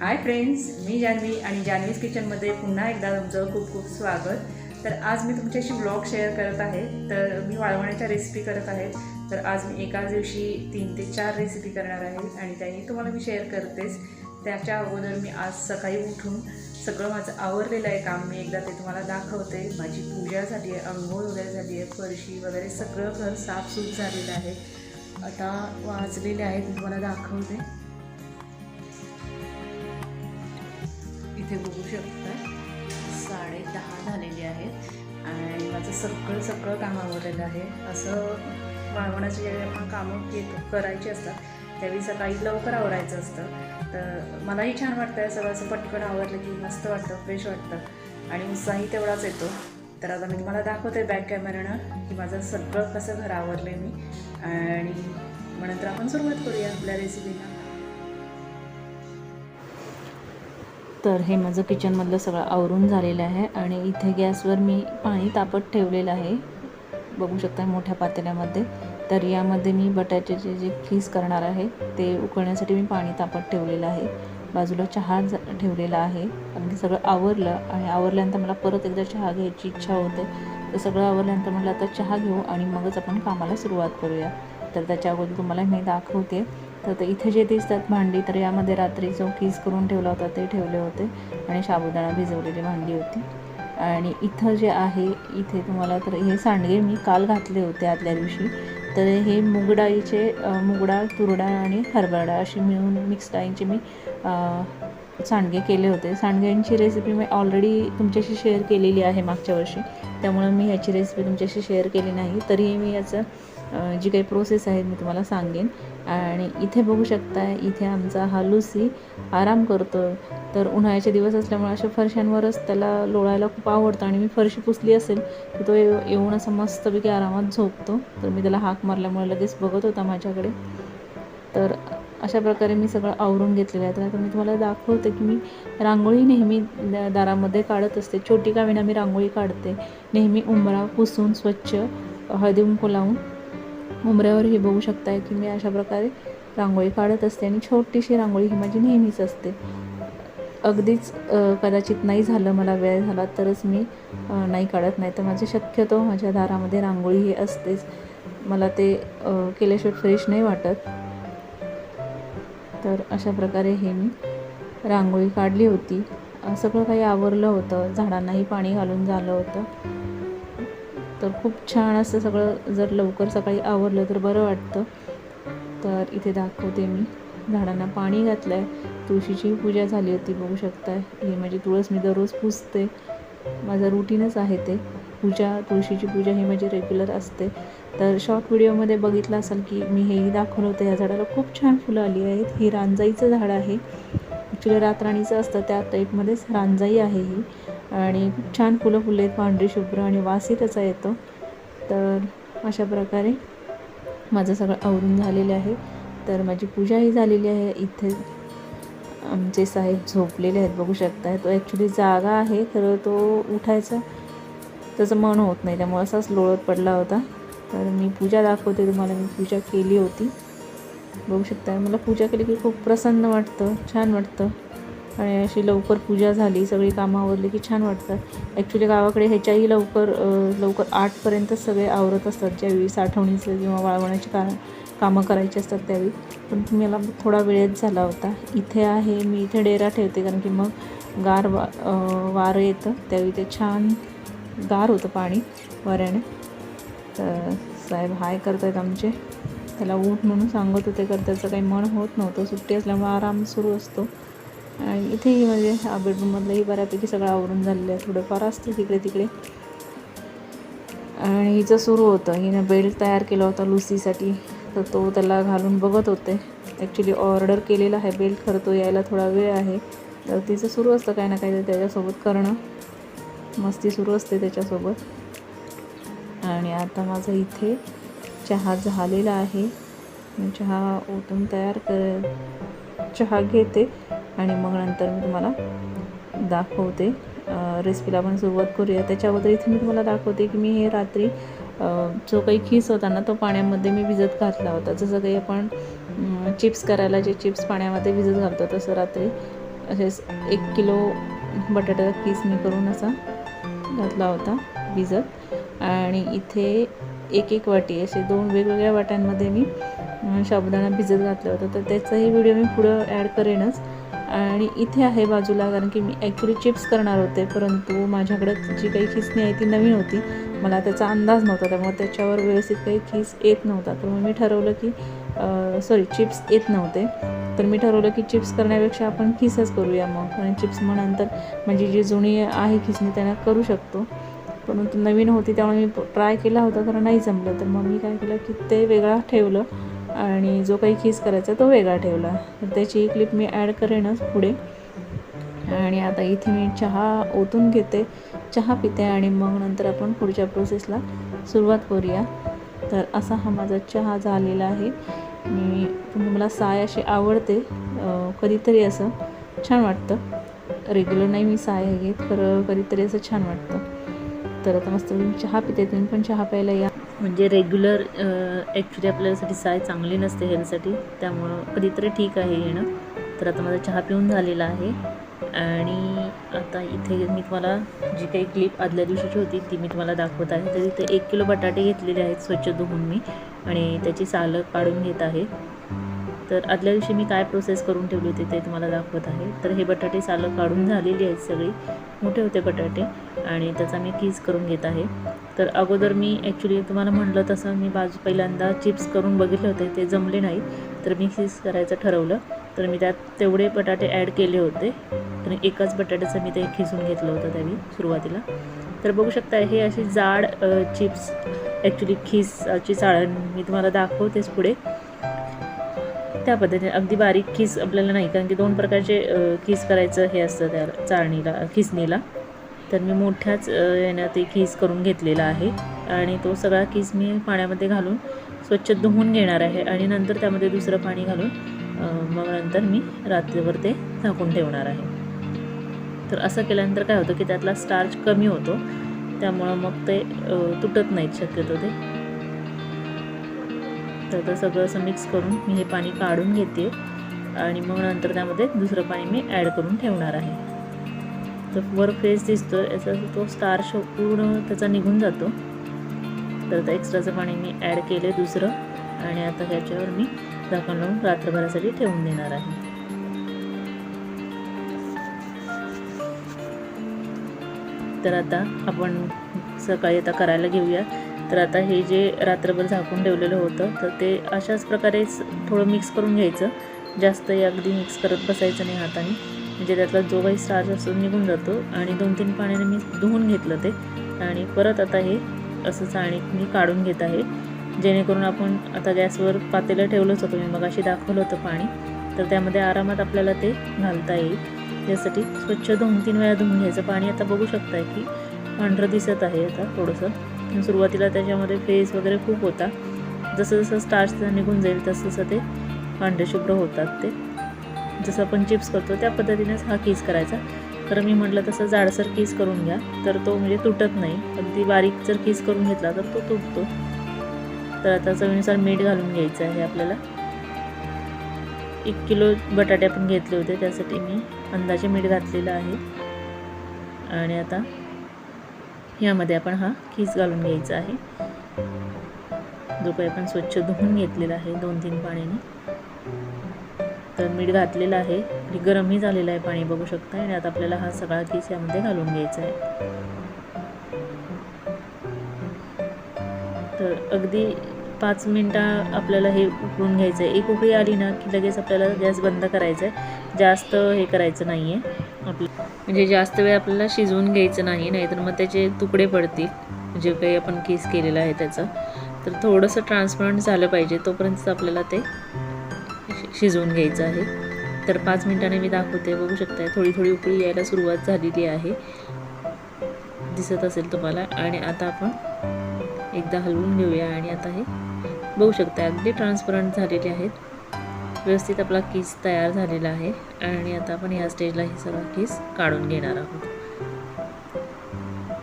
Hi friends, मी जान्हवी आणि जान्हवीज किचनमध्ये पुन्हा एकदा तुमचं खूप खूप स्वागत. तर आज मी तुमच्याशी व्लॉग शेअर करत आहे. तर मी वाळवण्याच्या रेसिपी करत आहे. तर आज मी एकाच दिवशी 3 ते 4 रेसिपी करणार आहे आणि त्याही तुम्हाला मी शेअर करतेच. त्याच्या अगोदर मी आज सकाळी उठून सगळं माझं आवरलेलं आहे काम, मी एकदा ते तुम्हाला दाखवते. माझी पूजा झाली आहे, अंघोळ वगैरे झाली आहे, फरशी वगैरे सगळं घर साफसूफ झालेलं आहे. आता वाजलेले आहेत, मी तुम्हाला दाखवते. इथे बघू शकता 10:30 झालेले आहेत आणि माझं सगळं काम आवरलेलं आहे. असं वाळवणाची ज्यावेळी आपण कामं करायची असतात त्यावेळी सकाळी लवकर आवरायचं असतं. तर मलाही छान वाटतं सगळं असं पटकन आवरलं की मस्त वाटतं, फ्रेश वाटतं आणि उत्साही तेवढाच येतो. तर आता मी तुम्हाला दाखवते बॅक कॅमेऱ्यानं की माझं सगळं कसं घर आवरले मी, आणि मग नंतर आपण सुरुवात करूया आपल्या रेसिपीला. तर हे माझं किचनमधलं सगळं आवरून झालेलं आहे आणि इथे गॅसवर मी पाणी तापत ठेवलेलं आहे, बघू शकता मोठ्या पातेल्यामध्ये. तर यामध्ये मी बटाट्याचे जे खीस करणार आहे ते उकळण्यासाठी मी पाणी तापत ठेवलेलं आहे. बाजूला चहा ठेवलेला आहे कारण की सगळं आवरलं आणि आवरल्यानंतर मला परत एकदा चहा घ्यायची इच्छा होते. तर सगळं आवरल्यानंतर म्हटलं आता चहा घेऊ आणि मगच आपण कामाला सुरुवात करूया. तर त्याच्या अगोदर तुम्हाला मी दाखवते. तर इथे जे दिसतात भांडी, तर यामध्ये रात्री जो खीस करून ठेवला होता ते ठेवले होते आणि साबुदाणा भिजवलेली भांडी होती. आणि इथं जे आहे इथे तुम्हाला, तर हे सांडगे मी काल घातले होते आदल्या दिवशी. तर हे मुगडाळ, तुरडाळ आणि हरभरा डाळ अशी मिळून मिक्स डाळींचे मी सांडगे केले होते. सांडग्यांची रेसिपी मी ऑलरेडी तुमच्याशी शेअर केलेली आहे मागच्या वर्षी, त्यामुळं मी ह्याची रेसिपी तुमच्याशी शेअर केली नाही. तरीही मी याचं जी काही प्रोसेस आहे मी तुम्हाला सांगेन. आणि इथे बघू शकता, इथे आमचा हा लुसी आराम करतो. तर उन्हाळ्याचे दिवस असल्यामुळे अशा फरशांवरच त्याला लोळायला खूप आवडतं आणि मी फरशी पुसली असेल तर तो येऊन असं मस्तपैकी आरामात झोपतो. तर मी त्याला हाक मारल्यामुळे लगेच बघत होता माझ्याकडे. तर अशा प्रकारे मी सगळं आवरून घेतलेलं आहे. तर आता मी तुम्हाला दाखवते की मी रांगोळी नेहमी दारामध्ये काढत असते. छोटी का विना मी रांगोळी काढते नेहमी. उंबरा पुसून स्वच्छ हळदी कुंकू लावून उंबऱ्यावर हे बघू शकताय की मी अशा प्रकारे रांगोळी काढत असते आणि छोटीशी रांगोळी ही माझी नेहमीच असते. अगदीच कदाचित नाही झालं, मला वेळ झाला तरच मी नाही काढत, नाही तर माझे शक्यतो माझ्या दारामध्ये रांगोळी ही असतेच. मला ते केल्याशिवाय फ्रेश नाही वाटत. तर अशा प्रकारे हे मी रांगोळी काढली होती. सगळं काही आवरलं होतं, झाडांनाही पाणी घालून झालं होतं. तर खूप छान असं सगळं जर लवकर सकाळी आवरलं तर बरं वाटतं. तर इथे दाखवते मी झाडांना पाणी घातलं आहे. तुळशीची पूजा झाली होती, बघू शकता. ही माझी तुळस मी दररोज पुजते, माझं रुटीनच आहे ते. तुळशीची पूजा ही माझी रेग्युलर असते. तर शॉर्ट व्हिडिओमध्ये बघितलं असाल की मी हेही दाखवलं होतं. या झाडाला खूप छान फुलं आली आहेत. ही रांजाईचं झाड आहे, ॲक्च्युली रातराणीचं असतं त्या टाईपमध्येच रांजाई आहे ही. आणि खूप छान फुलं आहेत, पांढरी शुभ्र, आणि वासही त्याचा येतो. तर अशा प्रकारे माझं सगळं आवरून झालेलं आहे. तर माझी पूजाही झालेली आहे. इथे आमचे साहेब झोपलेले आहेत, बघू शकता. तो ॲक्च्युली जागा आहे, खरं तो उठायचा त्याचं मन होत नाही, त्यामुळे असाच लोळत पडला होता. तर मी पूजा दाखवते तुम्हाला. मी पूजा केली होती, बघू शकता. मला पूजा केली की खूप प्रसन्न वाटतं, छान वाटतं. आणि अशी लवकर पूजा झाली, सगळी कामं आवरली की छान वाटतं. ॲक्च्युली गावाकडे ह्याच्याही लवकर 8पर्यंतच सगळे आवरत असतात, ज्यावेळी साठवणीचं किंवा वाळवण्याची कामं करायची असतात त्यावेळी. पण मला थोडा वेळच झाला होता. इथे आहे मी, इथे डेरा ठेवते कारण की मग वारं येतं त्यावेळी ते छान गार होतं पाणी वाऱ्याने. तर साहेब हाय करत आहेत आमचे, त्याला उठ म्हणून सांगत होते, तर त्याचं काही मन होत नव्हतं. सुट्टी असल्यामुळे आराम सुरू असतो. आणि इथेही म्हणजे बेडरूममधलंही बऱ्यापैकी सगळं आवरून झालेलं आहे, थोडंफार असतं तिकडे तिकडे. आणि हिचं सुरू होतं, हिनं बेल्ट तयार केला होता लुसीसाठी, तर तो त्याला घालून बघत होते. ॲक्च्युली ऑर्डर केलेला आहे बेल्ट, खरं तो यायला थोडा वेळ आहे. तर तिचं सुरू असतं काही ना काही त्याच्यासोबत करणं, मस्ती सुरू असते त्याच्यासोबत. आणि आता माझं इथे चहा झालेला आहे. मी चहा ओतून चहा घेते आणि मग नंतर मी तुम्हाला दाखवते रेसिपीला आपण सुरुवात करूया. त्याच्या अगोदर इथे मी तुम्हाला दाखवते की मी हे रात्री जो काही खीस होता ना तो पाण्यामध्ये मी भिजत घातला होता. जसं काही आपण चिप्स करायला जे चिप्स पाण्यामध्ये भिजत घालतो तसं रात्री असेच 1 किलो बटाट्याचा किस मी करून असा घातला होता भिजत. आणि इथे 1 वाटी असे 2 वेगवेगळ्या वाट्यांमध्ये मी साबुदाणा भिजत घातला होता. तर त्याचाही व्हिडिओ मी पुढं ॲड करेनच. आणि इथे आहे बाजूला, कारण की मी ॲक्च्युली चिप्स करणार होते, परंतु माझ्याकडं जी काही खिसणी आहे ती नवीन होती, मला त्याचा अंदाज नव्हता, त्यामुळे त्याच्यावर व्यवस्थित काही खीस येत नव्हता. तर मग मी ठरवलं की चिप्स येत नव्हते, तर मी ठरवलं की चिप्स करण्यापेक्षा आपण खिसच करूया मग. आणि चिप्स मग नंतर म्हणजे जी जुनी आहे खिसणी त्यांना करू शकतो, परंतु नवीन होती त्यामुळे मी ट्राय केला होता, तर नाही जमलं. तर मग मी काय केलं की ते वेगळा ठेवलं आणि जो काही खीस करायचा तो वेगळा ठेवला. तर त्याची क्लिप मी ॲड करेनच पुढे. आणि आता इथे मी चहा ओतून घेते, चहा पिते आणि मग नंतर आपण पुढच्या प्रोसेसला सुरुवात करूया. तर असा हा माझा चहा झालेला आहे. मला साय अशी आवडते, कधीतरी असं छान वाटतं. रेग्युलर नाही मी साय घेत, तर कधीतरी असं छान वाटतं. तर आता मस्त मी चहा पिते, तुम्ही पण चहा प्यायला या. म्हणजे रेग्युलर ॲक्च्युली आपल्यासाठी साय चांगली नसते हेल्थसाठी, त्यामुळं कधीतरी ठीक आहे येणं. तर आता माझा चहा पिऊन झालेला आहे. आणि आता इथे मी तुम्हाला जी काही क्लिप आदल्या दिवशीची होती ती मी तुम्हाला दाखवत आहे. तर इथे 1 किलो बटाटे घेतलेले आहेत स्वच्छ धुवून मी, आणि त्याची सालं काढून घेत आहे. तर आदल्या दिवशी मी काय प्रोसेस करून ठेवली होती ते तुम्हाला दाखवत आहे. तर हे बटाटे सालं काढून झालेली आहेत, सगळी मोठे होते बटाटे, आणि त्याचा मी कीस करून घेत आहे. तर अगोदर मी ॲक्च्युली तुम्हाला म्हटलं तसं मी पहिल्यांदा चिप्स करून बघितले होते, ते जमले नाही, तर मी कीस करायचं ठरवलं. तर मी त्यात तेवढे बटाटे ॲड केले होते, तर एकाच बटाट्याचं मी ते खिसून घेतलं होतं त्यावेळी सुरुवातीला. तर बघू शकता हे अशी जाड चिप्स ॲक्च्युली खिसाची चाळण मी तुम्हाला दाखवतेच पुढे. त्या पद्धतीने अगदी बारीक खीस आपल्याला नाही, कारण की 2 प्रकारचे खीस करायचं हे असतं त्या चाळणीला खिसणीला. तर मी मोठ्याच यानं ते खीस करून घेतलेला आहे, आणि तो सगळा खीस मी पाण्यामध्ये घालून स्वच्छ धुवून घेणार आहे. आणि नंतर त्यामध्ये दुसरं पाणी घालून मग नंतर मी रात्रभर ते झाकून ठेवणार आहे. तर असं केल्यानंतर काय होतं की त्यातला स्टार्च कमी होतो, त्यामुळं मग ते तुटत नाहीत शक्यतो ते. तर सगळं असं मिक्स करून मी हे पाणी काढून घेते, आणि मग नंतर त्यामध्ये दुसरं पाणी मी ॲड करून ठेवणार आहे. तर वर फेस दिसतो याचा तो स्टार्च पूर्ण त्याचा निघून जातो. तर आता एक्स्ट्राचं पाणी मी ॲड केले दुसरं, आणि आता ह्याच्यावर मी झाकण लावून रात्रभरासाठी ठेवून देणार आहे. तर आता आपण सकाळी आता करायला घेऊया. तर आता हे जे रात्रभर झाकून ठेवलेलं होतं, तर ते अशाच प्रकारे थोडं मिक्स करून घ्यायचं. जास्त अगदी मिक्स करत बसायचं नाही हाताने, म्हणजे त्यातला जो काही स्टार्च असतो निघून जातो. आणि 2-3 पाण्याने मी धुवून घेतलं ते, आणि परत आता हे असं चाळणीत मी काढून घेत आहे, जेणेकरून आपण आता गॅसवर पातेलं ठेवलंच होतं मी मगाशी दाखवलं होतं पाणी, तर त्यामध्ये आरामात आपल्याला ते घालता येईल. यासाठी स्वच्छ 2-3 वेळा धुवून घ्यायचं. पाणी आता बघू शकताय की पांढरं दिसत आहे आता थोडंसं. सुरुवातीला त्याच्यामध्ये फेस वगैरे खूप होता, जसं जसं स्टार्च निघून जाईल तसं तसं ते पांढरे शुभ्र होतात. ते जसं आपण चिप्स करतो त्या पद्धतीनेच हा कीस करायचा. तर मी म्हटलं तसं जाडसर कीस करून घ्या, तर तो म्हणजे तुटत नाही. अगदी बारीक जर कीस करून घेतला तर तो तुटतो. तर आता चवीनुसार मीठ घालून घ्यायचं आहे आपल्याला. 1 किलो बटाटे आपण घेतले होते, त्यासाठी मी अंदाजे मीठ घातलेलं आहे. आणि आता यामध्ये आपण हा खीस घालून घ्यायचा आहे, जो काही आपण स्वच्छ धुवून घेतलेला आहे 2-3 पाण्याने. तर मीठ घातलेलं आहे आणि गरमही झालेलं आहे पाणी बघू शकता. आणि आता आपल्याला हा सगळा खीस यामध्ये घालून घ्यायचा आहे. तर अगदी 5 मिनटं आपल्याला हे उकळून घ्यायचं आहे. एक उकळी आली ना की लगेच आपल्याला गॅस बंद करायचा आहे. जास्त हे करायचं नाही आहे म्हणजे जास्त वेळ आपल्याला शिजवून घ्यायचं नाही, नाहीतर मग त्याचे तुकडे पडतील जे काही आपण कीस केलेलं आहे त्याचं. तर थोडंसं ट्रान्सपरंट झालं पाहिजे तोपर्यंत आपल्याला ते शिजवून घ्यायचं आहे. तर 5 मिनिटांनी मी दाखवते, बघू शकताय थोडी थोडी उकळी यायला सुरुवात झालेली आहे, दिसत असेल तुम्हाला. आणि आता आपण एकदा हलवून घेऊया. आणि आता हे बघू शकता अगदी ट्रान्सपरंट झालेले आहेत, व्यवस्थित आपला कीस तयार झालेला आहे. आणि आता आपण ह्या स्टेजला हे सगळा कीस काढून घेणार आहोत.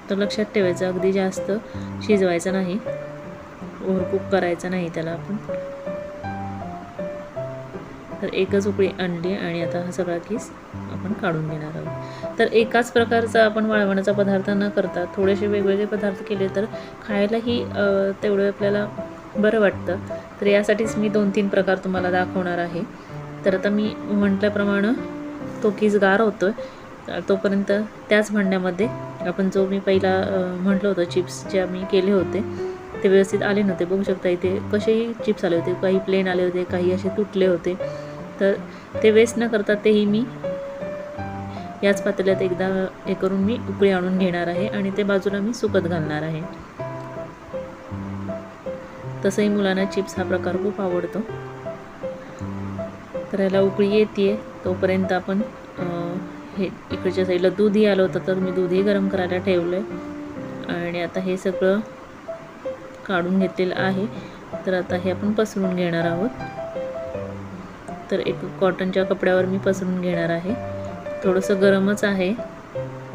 तर लक्षात ठेवायचं अगदी जास्त शिजवायचं नाही, ओव्हरकुक करायचं नाही त्याला आपण. तर एकच उकळी आणली आणि आता हा सगळा किस आपण काढून घेणार आहोत. तर एकाच प्रकारचा आपण वाळवण्याचा पदार्थ न करता थोडेसे वेगवेगळे पदार्थ केले तर खायलाही तेवढं आपल्याला बरं वाटतं. तर यासाठीच मी 2-3 प्रकार तुम्हाला दाखवणार आहे. तर आता मी म्हटल्याप्रमाणे तो किस गार होतो आहे, तोपर्यंत त्याच भांड्यामध्ये आपण जो मी पहिला म्हटलं होतं चिप्स जे आम्ही केले होते ते व्यवस्थित आले नव्हते. बघू शकता इथे कसेही चिप्स आले होते, काही प्लेन आले होते, काही असे तुटले होते. तर ते वेस्ट न करता तेही मी याच पातेल्यात एकदा हे करून मी उकळी आणून घेणार आहे आणि ते बाजूला मी सुकत घालणार आहे. तसंही मुलांना चिप्स हा प्रकार खूप आवडतो. तर याला उकळी येते तोपर्यंत आपण हे इकडच्या साईडला दूधही आलं होतं तर मी दूधही गरम करायला ठेवलं आहे आणि आता हे सगळं काढून घेतलेलं आहे. तर आता हे आपण पसरून घेणार आहोत. तर एक कॉटनच्या कपड्यावर मी पसरून घेणार आहे. थोडंसं गरमच आहे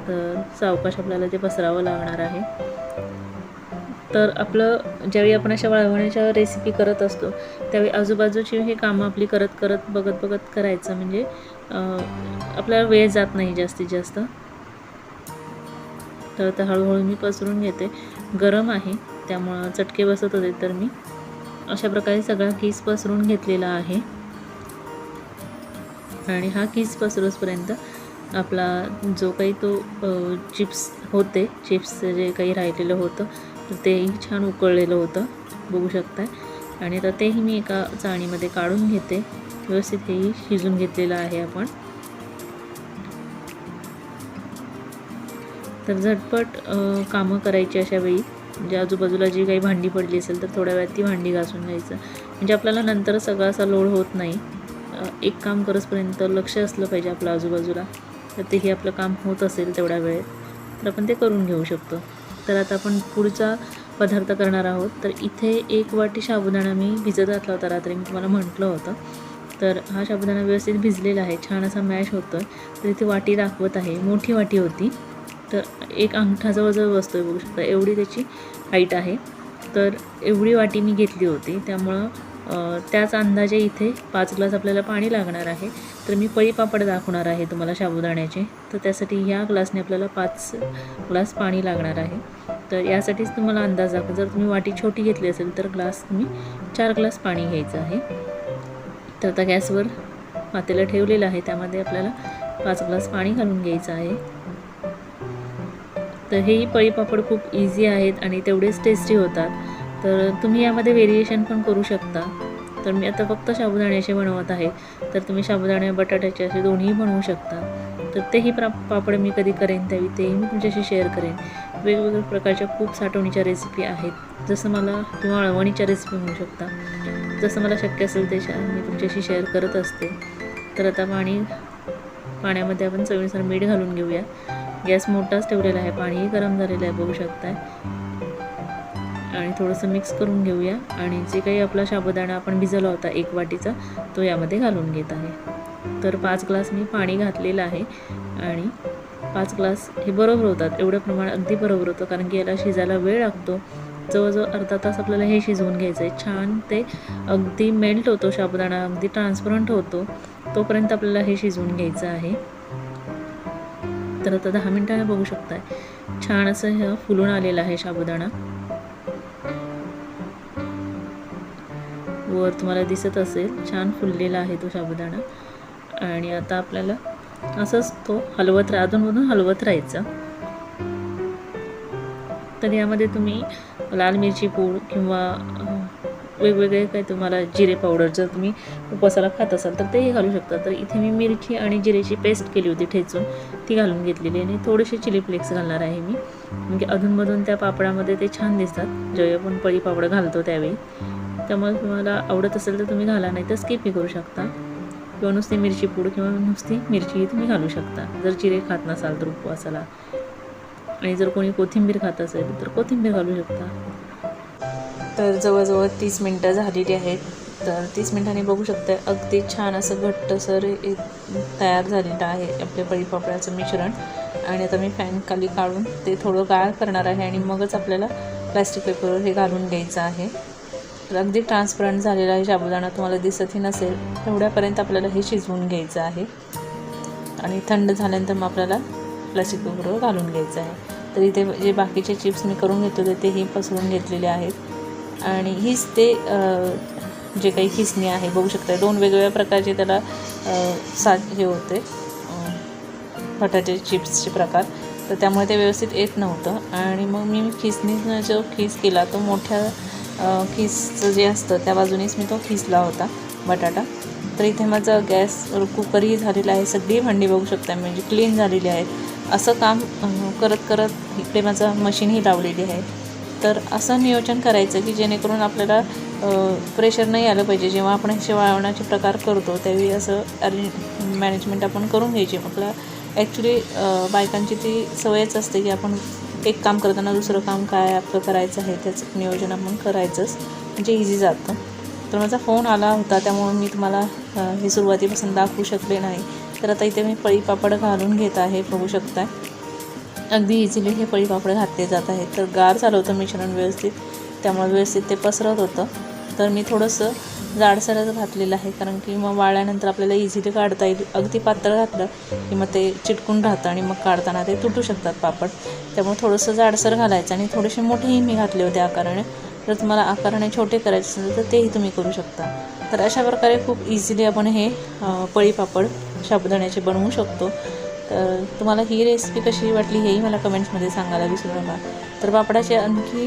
तर सावकाश आपल्याला ते पसरावं लागणार आहे. तर आपलं ज्यावेळी आपण अशा वाळवण्याच्या रेसिपी करत असतो त्यावेळी आजूबाजूची हे कामं आपली करत करत बघत करायचं म्हणजे आपल्याला वेळ जात नाही जास्तीत जास्त. तर आता हळूहळू मी पसरून घेते. गरम आहे त्यामुळं चटके बसत होते तर मी अशा प्रकारे सगळा किस पसरून घेतलेला आहे आणि हा किस पसरोसपर्यंत आपला जो काही तो चिप्स होते चिप्सचं जे काही राहिलेलं होतं तर तेही छान उकळलेलं होतं बघू शकताय. आणि आता तेही मी एका चाळणीमध्ये काढून घेते. व्यवस्थित हेही शिजून घेतलेलं आहे आपण. तर झटपट कामं करायची अशा वेळी म्हणजे आजूबाजूला जी काही भांडी पडली असेल तर थोड्या वेळात ती भांडी घासून घ्यायचं म्हणजे आपल्याला नंतर सगळा असा लोड होत नाही. एक काम करसपर्यंत लक्ष असलं पाहिजे आपलं आजूबाजूला. तर तेही आपलं काम होत असेल तेवढ्या वेळेत तर आपण ते करून घेऊ शकतो. तर आता आपण पुढचा पदार्थ करणार आहोत. तर इथे 1 वाटी साबुदाणा मी भिजत घातला होता रात्री, मी तुम्हाला म्हटलं होतं. तर हा साबुदाणा व्यवस्थित भिजलेला आहे, छान असा मॅश होतो आहे. तर इथे वाटी दाखवत आहे, मोठी वाटी होती तर 1 अंगठा जवळजवळ बसतो आहे बघू शकता, एवढी त्याची हाईट आहे. तर एवढी वाटी मी घेतली होती त्यामुळं त्याच अंदाजे इथे 5 ग्लास आपल्याला पाणी लागणार आहे. तर मी पळीपापड दाखवणार आहे तुम्हाला साबुदाण्याचे. तर त्यासाठी ह्या ग्लासने आपल्याला 5 ग्लास पाणी लागणार आहे. तर यासाठीच तुम्हाला अंदाज दाखव, जर तुम्ही वाटी छोटी घेतली असेल तर ग्लास तुम्ही 4 ग्लास पाणी घ्यायचं आहे. तर आता गॅसवर पातेलं ठेवलेलं आहे, त्यामध्ये आपल्याला 5 ग्लास पाणी घालून घ्यायचं आहे. तर हेही पळीपापड खूप इझी आहेत आणि तेवढेच टेस्टी होतात. तर तुम्ही यामध्ये व्हेरिएशन पण करू शकता. तर मी आता फक्त साबुदाण्याचे बनवत आहे, तर तुम्ही साबुदाणे बटाट्याचे असे दोन्ही बनवू शकता. तर तेही पापड मी कधी करेन त्यावेळी तेही मी तुमच्याशी शेअर करेन. वेगवेगळ्या प्रकारच्या खूप साठवणीच्या रेसिपी आहेत, जसं मला किंवा अळवणीच्या रेसिपी म्हणू शकता, जसं मला शक्य असेल ते मी तुमच्याशी शेअर करत असते. तर आता पाण्यामध्ये आपण चवीनुसार मीठ घालून घेऊया. गॅस मोठाच ठेवलेला आहे, पाणीही गरम झालेलं आहे बघू शकताय. आणि थोडंसं मिक्स करून घेऊया आणि जे काही आपला साबुदाणा आपण भिजवला होता 1 वाटीचा तो यामध्ये घालून घेत आहे. तर 5 ग्लास मी पाणी घातलेलं आहे आणि 5 ग्लास हे बरोबर होतात, एवढं प्रमाण अगदी बरोबर होतं, कारण की याला शिजायला वेळ लागतो. जवळजवळ अर्धा तास आपल्याला हे शिजवून घ्यायचं आहे. छान ते अगदी मेल्ट होतो साबुदाणा, अगदी ट्रान्सपरंट होतो, तोपर्यंत आपल्याला हे शिजवून घ्यायचं आहे. तर आता 10 मिनिटांनी बघू शकताय छान असं हे फुलून आलेलं आहे साबुदाणा. वर तुम्हाला दिसत असेल छान फुललेला आहे तो साबुदाणा. आणि आता आपल्याला असंच तो अधूनमधून हलवत राहायचं. तर यामध्ये तुम्ही लाल मिरची पूड किंवा वेगवेगळे काही तुम्हाला जिरे पावडर जर तुम्ही उपवासाला खात असाल तर तेही घालू शकता. तर इथे मी मिरची आणि जिरेची पेस्ट केली होती ठेचून, ती घालून घेतलेली आणि थोडेसे चिली फ्लेक्स घालणार आहे मी, म्हणजे अधूनमधून त्या पापडामध्ये ते छान दिसतात जेव्हा आपण पळी पापड घालतो त्यावेळी. त्यामुळे तुम्हाला आवडत असेल तर तुम्ही घाला, नाही तर स्किपही करू शकता. किंवा नुसती मिरची पूड किंवा नुसती मिरचीही तुम्ही घालू शकता जर जिरे खात नसाल तर उपवासाला. आणि जर कोणी कोथिंबीर खात असेल तर कोथिंबीर घालू शकता. तर जवळजवळ 30 मिनटं झालेली आहेत. तर 30 मिनटांनी बघू शकता अगदी छान असं घट्टसर तयार झालेलं आहे आपल्या पळीपापडाचं मिश्रण. आणि आता मी फॅन खाली काढून ते थोडं गाळ करणार आहे आणि मगच आपल्याला प्लॅस्टिक पेपरवर हे घालून घ्यायचं आहे. तर अगदी ट्रान्सपरंट झालेला आहे साबुदाणा, तुम्हाला दिसतही नसेल एवढ्यापर्यंत आपल्याला हे शिजवून घ्यायचं आहे. आणि थंड झाल्यानंतर मग आपल्याला प्लास्टिक पेपरवर घालून घ्यायचं आहे. तर इथे जे बाकीचे चिप्स मी करून घेतले होते तेही पसरून घेतलेले आहेत. आणि हीच ते जे काही खिसणी आहे बघू शकता, 2 वेगवेगळ्या प्रकारचे त्याला हे होते बटाटे चिप्सचे प्रकार, तर त्यामुळे ते व्यवस्थित येत नव्हतं. आणि मग मी खिसणीनं जो खीस केला तो मोठ्या खिसचं जे असतं त्या बाजूनेच मी तो खिसला होता बटाटा. तर इथे माझा गॅस कुकरही झालेला आहे, सगळी भांडी बघू शकता म्हणजे क्लीन झालेली आहेत. असं काम करत करत इकडे माझा मशीनही लावलेली आहे. तर असं नियोजन करायचं की जेणेकरून आपल्याला प्रेशर नाही आलं पाहिजे. जेव्हा आपण हे वाळवण्याचे प्रकार करतो त्यावेळी असं मॅनेजमेंट आपण करून घ्यायची. आपला ॲक्च्युली बायकांची ती सवयच असते की आपण एक काम करताना दुसरं काम काय आपलं करायचं आहे त्याचं नियोजन आपण करायचंच, म्हणजे इझी जातं. तर माझा फोन आला होता त्यामुळे मी तुम्हाला हे सुरुवातीपासून दाखवू शकले नाही. तर आता इथे मी पळीपापड घालून घेत आहे, बघू शकता अगदी इझिली हे पळीपापड घातले जात आहेत. तर गार झालं होतं मिश्रण व्यवस्थित, त्यामुळे व्यवस्थित ते पसरत होतं. तर मी थोडंसं जाडसरच घातलेलं आहे, कारण की मग वाळल्यानंतर आपल्याला इझिली काढता येईल. अगदी पातळ घातलं की मग ते चिटकून राहतं आणि मग काढताना ते तुटू शकतात पापड. त्यामुळे थोडंसं जाडसर घालायचं. आणि थोडेसे मोठेही मी घातले होते आकाराने. जर तुम्हाला आकाराने छोटे करायचे असेल तर तेही तुम्ही करू शकता. तर अशा प्रकारे खूप इझिली आपण हे पळीपापड साबुदाण्याचे बनवू शकतो. तर तुम्हाला ही रेसिपी कशी वाटली हेही मला कमेंट्समध्ये सांगायला विसरू नका. तर पापडाचे आणखी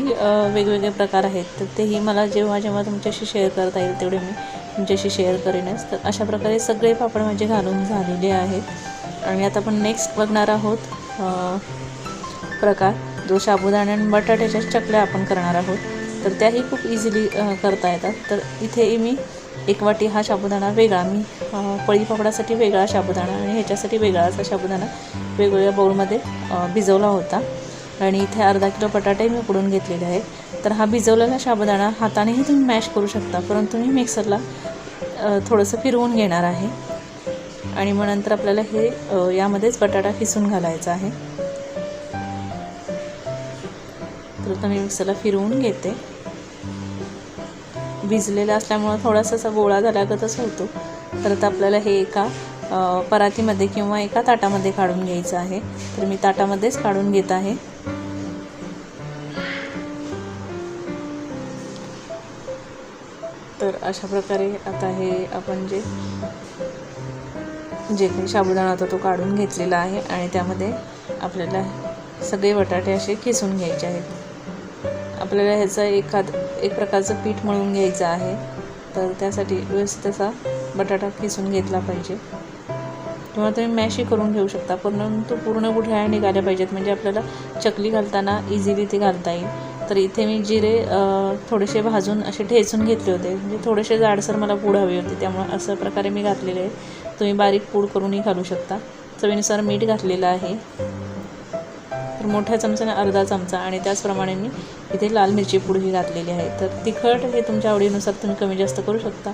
वेगवेगळे प्रकार आहेत, तर तेही मला जेव्हा जेव्हा तुमच्याशी शेअर करता येईल तेवढे मी तुमच्याशी शेअर करेनच. तर अशा प्रकारे सगळे पापड माझे घालून झालेले आहेत. आणि आता आपण नेक्स्ट बघणार आहोत प्रकार, जो साबुदाणा आणि बटाट्याच्या चकल्या आपण करणार आहोत. तर त्याही खूप इझिली करता येतात. तर इथे मी 1 वाटी हा साबुदाणा वेगळा, मी पळीपापडासाठी वेगळा साबुदाणा आणि ह्याच्यासाठी वेगळा असा साबुदाणा वेगवेगळ्या बाउलमध्ये भिजवला होता. आणि इथे अर्धा किलो बटाटेही मी उकडून घेतलेले आहेत. तर हा भिजवलेला साबुदाणा हातानेही तुम्ही मॅश करू शकता, परंतु मी मिक्सरला थोडंसं फिरवून घेणार आहे. आणि मग नंतर आपल्याला हे यामध्येच बटाटा किसून घालायचा आहे. तर आता मी मिक्सरला फिरवून घेते. भिजलेला असल्यामुळं थोडासा असा गोळा झाल्यागतच होतो. तर आता आपल्याला हे एका परातीमध्ये किंवा एका ताटामध्ये काढून घ्यायचं आहे. तर मी ताटामध्येच काढून घेत आहे. तर अशा प्रकारे आता हे आपण जे काही साबुदाणा होता तो काढून घेतलेला आहे. आणि त्यामध्ये आपल्याला सगळे बटाटे असे किसून घ्यायचे आहेत. आपल्याला ह्याचं एक प्रकारचं पीठ मळून घ्यायचं आहे. तर त्यासाठी व्यवस्थित असा बटाटा किसून घेतला पाहिजे, किंवा तुम्ही मॅशही करून घेऊ शकता, परंतु पूर्ण गुठळ्या निघाल्या पाहिजेत, म्हणजे आपल्याला चकली घालताना इझिली ते घालता येईल. तर इथे मी जिरे थोडेसे भाजून असे ठेचून घेतले होते, म्हणजे थोडेसे जाडसर मला पूड हवी होती, त्यामुळे अशा प्रकारे मी घातलेले आहे. तुम्ही बारीक पूड करूनही घालू शकता. चवीनुसार मीठ घातलेलं आहे, तर मोठ्या चमच्याने अर्धा चमचा. आणि त्याचप्रमाणे मी इथे लाल मिरची पूडही घातलेली आहे. तर तिखट हे तुमच्या आवडीनुसार तुम्ही कमी जास्त करू शकता.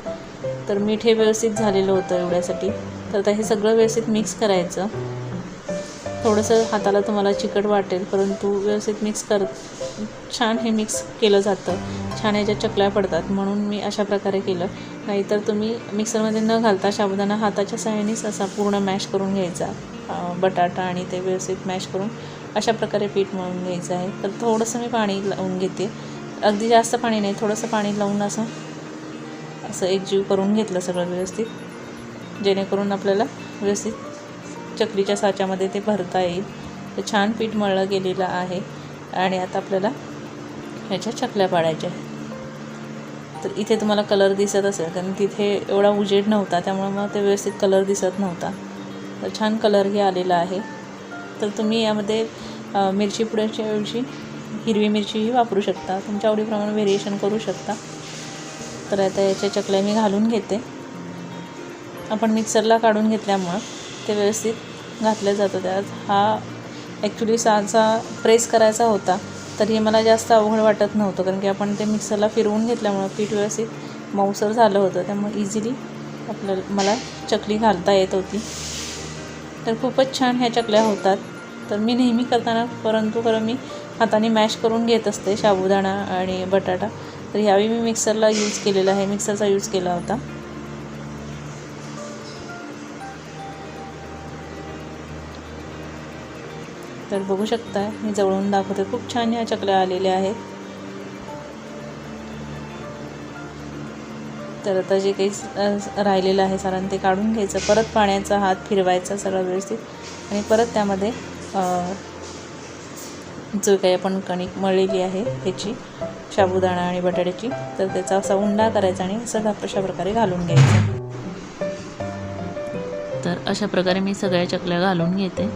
तर मीठ हे व्यवस्थित झालेलं होतं एवढ्यासाठी. तर आता हे सगळं व्यवस्थित मिक्स करायचं. थोडंसं हाताला तुम्हाला चिकट वाटेल, परंतु व्यवस्थित छान हे मिक्स केलं जातं. छान याच्या चकल्या पडतात, म्हणून मी अशा प्रकारे केलं. नाहीतर तुम्ही मिक्सरमध्ये न घालता साबुदाणा हाताच्या सहाय्यानेच असा पूर्ण मॅश करून घ्यायचा, बटाटा आणि ते व्यवस्थित मॅश करून अशा प्रकारे पीठ मळून घ्यायचं आहे. तर थोडंसं मी पाणी लावून घेते, अगदी जास्त पाणी नाही, थोडंसं पाणी लावून असं एकजीव करून घेतलं सगळं व्यवस्थित, जेणेकरून आपल्याला व्यवस्थित चकलीच्या साच्यामध्ये ते भरता येईल. तर छान पीठ मळलं गेलेलं आहे. आणि आता आपल्याला ह्याच्या चकल्या पाडायच्या आहेत. तर इथे तुम्हाला कलर दिसत असेल, कारण तिथे एवढा उजेड नव्हता, त्यामुळे मग ते व्यवस्थित कलर दिसत नव्हता. तर छान कलरही आलेला आहे. तर तुम्ही यामध्ये मिरची पुड्याच्या ऐवजी हिरवी मिरचीही वापरू शकता, तुमच्या आवडीप्रमाणे व्हेरिएशन करू शकता. तर आता याच्या चकल्या मी घालून घेते. आपण मिक्सरला काढून घेतल्यामुळं ते व्यवस्थित घातलं जातं. त्यात हा ॲक्च्युली साचा प्रेस करायचा होता, तर हे मला जास्त अवघड वाटत नव्हतं, कारण की आपण ते मिक्सरला फिरवून घेतल्यामुळं पीठ व्यवस्थित मऊसर झालं होतं, त्यामुळे इझिली मला चकली घालता येत होती. तर खूपच छान ह्या चकल्या होतात. तर मी नेहमी करताना, परंतु मी हाताने मॅश करून घेत असते साबुदाणा आणि बटाटा, तर ह्यावेळी मी मिक्सरला यूज केलेला आहे, मिक्सरचा यूज केला होता. तर बघू शकता मी जवळून दाखवते, खूप छान ह्या चकल्या आलेल्या आहेत. तर आता जे काही राहिलेलं आहे सारण ते काढून घ्यायचं, परत पाण्याचा हात फिरवायचा सगळं व्यवस्थित आणि परत त्यामध्ये जो काही आपण कणिक मळलेली आहे ह्याची, साबुदाणा आणि बटाट्याची, तर त्याचा असा उंडा करायचा आणि असं अशा प्रकारे घालून घ्यायचं. तर अशा प्रकारे मी सगळ्या चकल्या घालून घेते.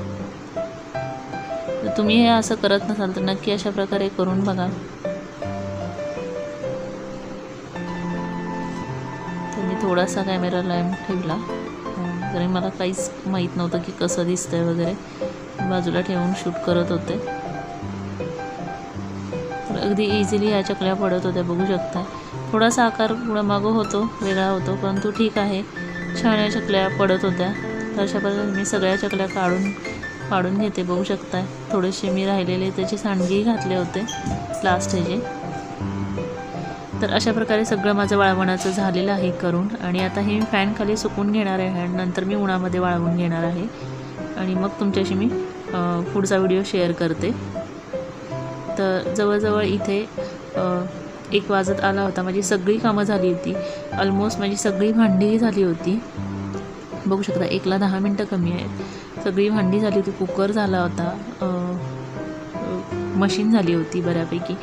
तर तुम्ही हे असं करत नसाल तर नक्की अशा प्रकारे करून बघा. तर मी थोडासा कॅमेरा लांब ठेवला, तरी मला काहीच माहीत नव्हतं की कसं दिसतंय वगैरे, बाजूला ठेवून शूट करत होते. तर अगदी इझिली या चकल्या पडत होत्या, बघू शकता. थोडासा आकार पुढं मागं होतो, वेगळा होतो, परंतु ठीक आहे, छान या चकल्या पडत होत्या. तर अशा प्रकारे मी सगळ्या चकल्या काढून घेते, बघू शकता. थोडेसे मी राहिलेले त्याचे सांडगे घातले होते लास्ट ह्याचे. तर अशा प्रकारे सगळं माझं वाळवणाचं झालेलं आहे करून, आणि आता हे मी फॅन खाली सुकून घेणार आहे आणि नंतर मी उन्हामध्ये वाळवून घेणार आहे आणि मग तुमच्याशी मी पुढचा व्हिडिओ शेअर करते. तर जवळजवळ इथे 1 वाजत आला होता. माझी सगळी कामं झाली होती, ऑलमोस्ट माझी सगळी भांडी झाली होती. बघू शकता 1ला 10 मिनटं कमी आहेत. सगळी भांडी झाली होती, कुकर झाला होता, मशीन झाली होती बऱ्यापैकी.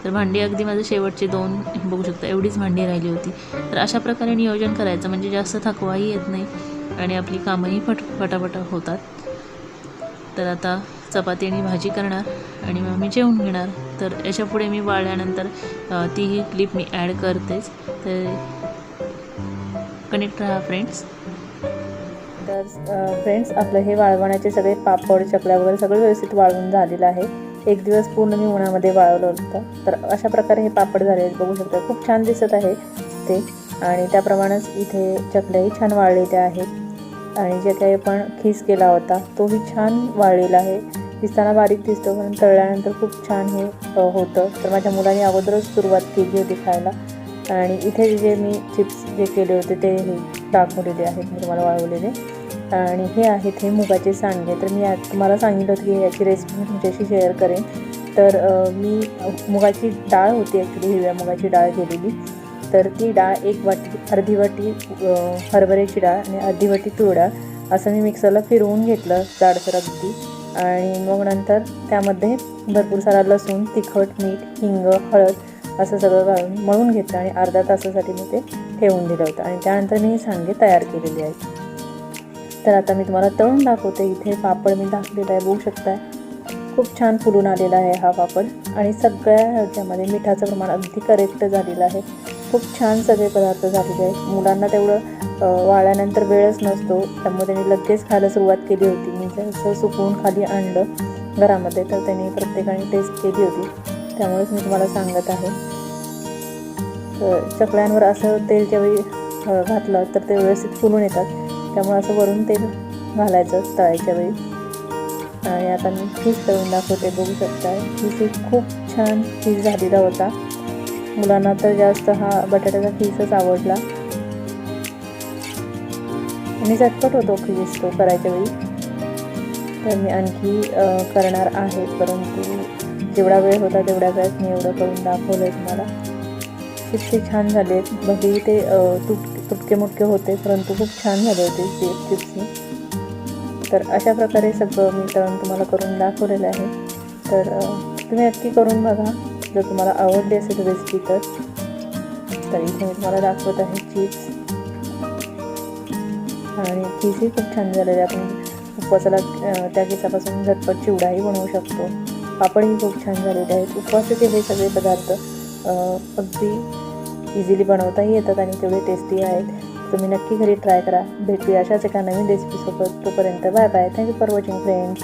तर भांडी अगदी माझे शेवटचे 2 बघू शकता, एवढीच भांडी राहिली होती. तर अशा प्रकारे नियोजन करायचं म्हणजे जास्त थकवाही येत नाही आणि आपली कामंही फटाफट होतात. तर आता चपाती आणि भाजी करणार आणि मग मी जेवून घेणार. तर याच्यापुढे मी वाळल्यानंतर तीही क्लिप मी ॲड करतेच, तर कनेक्ट राहा फ्रेंड्स. तर फ्रेंड्स, आपलं हे वाळवण्याचे सगळे पापड, चकल्या वगैरे सगळं व्यवस्थित वाळवून झालेलं आहे. 1 दिवस पूर्ण मी उन्हामध्ये वाळवलं होतं. तर अशा प्रकारे हे पापड झाले आहेत, बघू शकता. खूप छान दिसत आहे ते, आणि त्याप्रमाणेच इथे चकल्याही छान वाळलेल्या आहेत आणि जे काही आपण खीस केला होता तोही छान वाळलेला आहे. दिसताना बारीक दिसतो, पण तळल्यानंतर खूप छान हे होतं. तर माझ्या मुलांनी अगोदरच सुरुवात केली होती खायला, आणि इथे जे मी चिप्स जे केले होते ते हे दाखवलेले आहेत मी तुम्हाला वाळवलेले. आणि हे आहेत हे मुगाचे सांडगे. तर मी तुम्हाला सांगितलं होतं की याची रेसिपी मी तुमच्याशी शेअर करेन. तर मी मुगाची डाळ होती, ॲक्च्युली हिरव्या मुगाची डाळ केलेली. तर ती डाळ 1 वाटी, अर्धी वाटी हरभऱ्याची डाळ आणि अर्धी वाटी तूर डाळ असं मी मिक्सरला फिरवून घेतलं जाडसर अगदी. आणि मग नंतर त्यामध्ये भरपूर सारा लसूण, तिखट, मीठ, हिंग, हळद असं सगळं घालून मळून घेतलं आणि अर्धा तासासाठी मी ते ठेवून दिलं होतं. आणि त्यानंतर मी हे सांडगे तयार केलेले आहेत. तर आता मी तुम्हाला तळून दाखवते. इथे पापड मी दाखवलेला आहे, बघू शकताय. खूप छान फुलून आलेला आहे हा पापड, आणि सगळ्या ह्याच्यामध्ये मिठाचं प्रमाण अगदी करेक्ट झालेलं आहे. खूप छान सगळे पदार्थ झालेले आहेत. मुलांना तेवढं वाळल्यानंतर वेळच नसतो, त्यामुळे त्यांनी लगेच खायला सुरुवात केली होती. मी जसं सुकवून खाली आणलं घरामध्ये, तर त्यांनी प्रत्येकाने टेस्ट केली होती, त्यामुळेच मी तुम्हाला सांगत आहे. तर चकल्यांवर असं तेल ज्यावेळी घातलं तर ते व्यवस्थित फुलून येतात, त्यामुळे असं वरून तेल घालायचं तळायच्या वेळी. आणि आता मी खीस तळून दाखवते, बघू शकता. खीस खूप छान खीस झालेला होता. मुलांना तर जास्त हा बटाट्याचा खीसच आवडला आणि झटपट होतो खीस तो करायच्या वेळी. तर मी आणखी करणार आहे, परंतु जेवढा वेळ होता तेवढ्या वेळात मी एवढं करून दाखवलं आहे तुम्हाला. किती छान झाले, भलेही ते तुटके मुटके होते, परंतु खूप छान झाले होते चिप्सनी. तर अशा प्रकारे सगळं मी तळून तुम्हाला करून दाखवलेलं आहे. तर तुम्ही नक्की करून बघा जर तुम्हाला आवडली असेल रेसिपी तर. इथे मी तुम्हाला दाखवत आहे चिप्स, आणि खीसही खूप छान झालेले. आपण उपवासाला त्या खिसापासून झटपट चिवडाही बनवू शकतो. पापडही खूप छान झालेले आहेत. उपवासाचे हे सगळे पदार्थ अगदी इझिली बनवताही येतात आणि तेवढे टेस्टी आहेत. तुम्ही नक्की घरी ट्राय करा. भेटूया अशाच एका नवीन रेसिपीसोबत. तोपर्यंत bye bye. Thank you for watching friends.